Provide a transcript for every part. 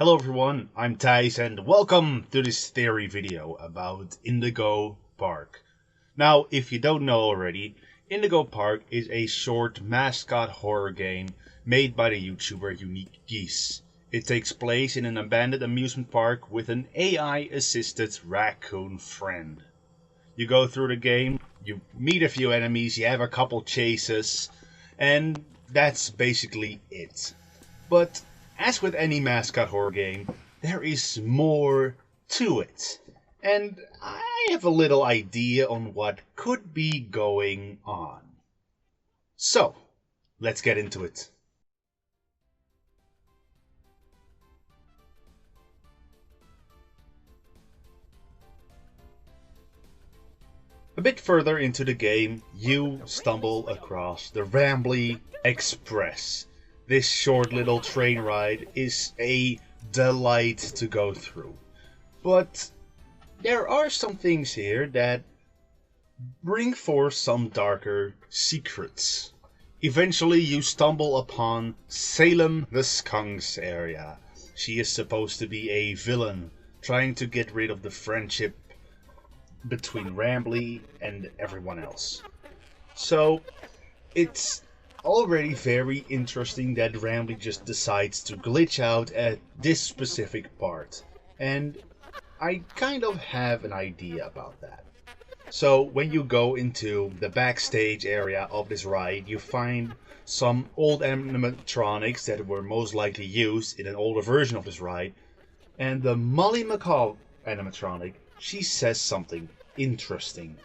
Hello everyone, I'm Thijs and welcome to this theory video about Indigo Park. Now, if you don't know already, Indigo Park is a short mascot horror game made by the YouTuber Unique Geese. It takes place in an abandoned amusement park with an AI-assisted raccoon friend. You go through the game, you meet a few enemies, you have a couple chases, and that's basically it. But as with any mascot horror game, there is more to it. And I have a little idea on what could be going on. So, let's get into it. A bit further into the game, you stumble across the Rambly Express. This short little train ride is a delight to go through. But there are some things here that bring forth some darker secrets. Eventually you stumble upon Salem the Skunk's area. She is supposed to be a villain, trying to get rid of the friendship between Rambly and everyone else. So it's already very interesting that Rambly just decides to glitch out at this specific part. And I kind of have an idea about that. So when you go into the backstage area of this ride, you find some old animatronics that were most likely used in an older version of this ride. And the Molly McCall animatronic, she says something interesting.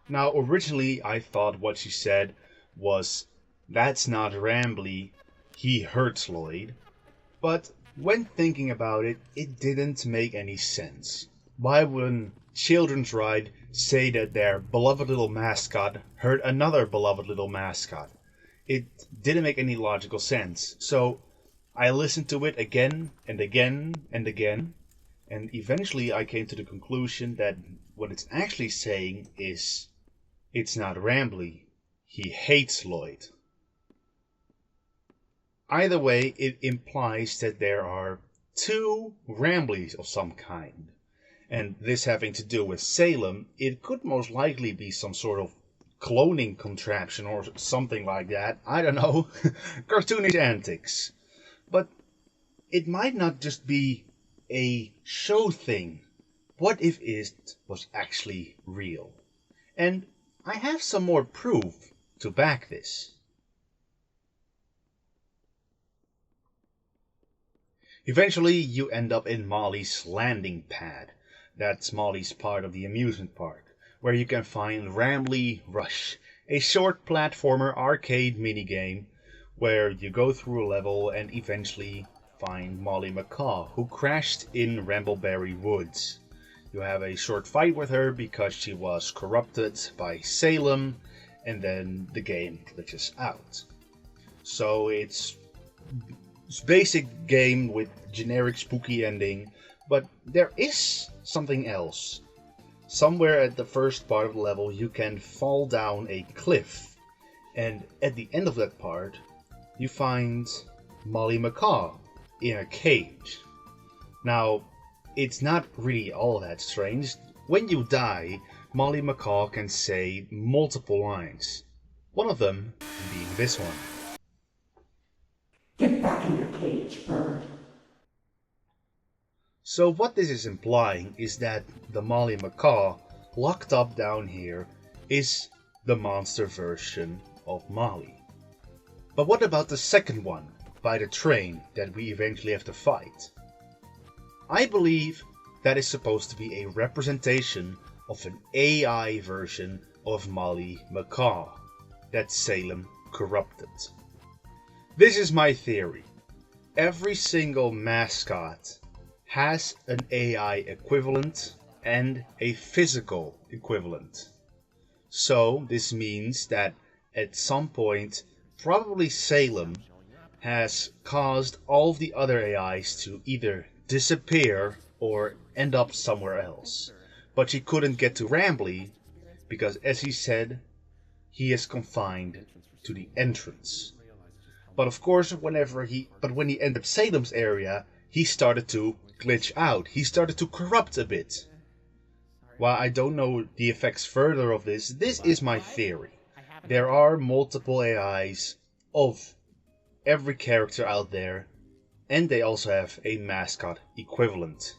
Now, originally I thought what she said was, "That's not Rambly, he hurts Lloyd." But when thinking about it, it didn't make any sense. Why would children's ride say that their beloved little mascot hurt another beloved little mascot? It didn't make any logical sense. So I listened to it again and again and again, and eventually I came to the conclusion that what it's actually saying is, it's not Rambly, he hates Lloyd. Either way, it implies that there are two Ramblys of some kind. And this having to do with Salem, it could most likely be some sort of cloning contraption or something like that. I don't know. Cartoonish antics. But it might not just be a show thing. What if it was actually real? And I have some more proof to back this. Eventually you end up in Molly's landing pad. That's Molly's part of the amusement park, where you can find Rambly Rush, a short platformer arcade minigame where you go through a level and eventually find Molly McCaw, who crashed in Rambleberry Woods. You have a short fight with her because she was corrupted by Salem, and then the game glitches out. So it's basic game with generic spooky ending, but there is something else. Somewhere at the first part of the level you can fall down a cliff, and at the end of that part you find Molly McCaw in a cage. Now, it's not really all that strange. When you die, Molly McCaw can say multiple lines. One of them being this one. Get back in your cage, bird. So what this is implying is that the Molly McCaw locked up down here is the monster version of Molly. But what about the second one, by the train, that we eventually have to fight? I believe that is supposed to be a representation of an AI version of Molly McCaw that Salem corrupted. This is my theory. Every single mascot has an AI equivalent and a physical equivalent. So this means that at some point, probably Salem has caused all of the other AIs to either disappear or end up somewhere else. But she couldn't get to Rambly because, as he said, he is confined to the entrance. But of course, when he entered Salem's area, he started to glitch out. He started to corrupt a bit. While I don't know the effects further of this is my theory. There are multiple AIs of every character out there, and they also have a mascot equivalent.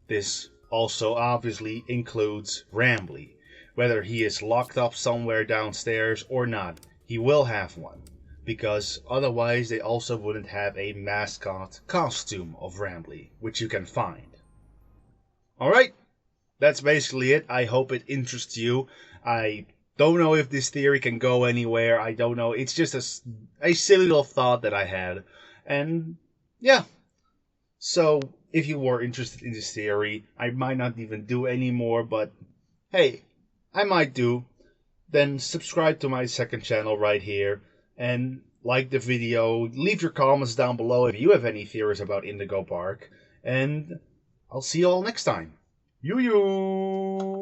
This also obviously includes Rambly. Whether he is locked up somewhere downstairs or not, he will have one. Because otherwise they also wouldn't have a mascot costume of Rambly, which you can find. Alright, that's basically it. I hope it interests you. I don't know if this theory can go anywhere. I don't know. It's just a silly little thought that I had. And yeah. So if you were interested in this theory, I might not even do any more, but hey, I might do. Then subscribe to my second channel right here. And like the video. Leave your comments down below if you have any theories about Indigo Park. And I'll see you all next time. Yoo-yoo!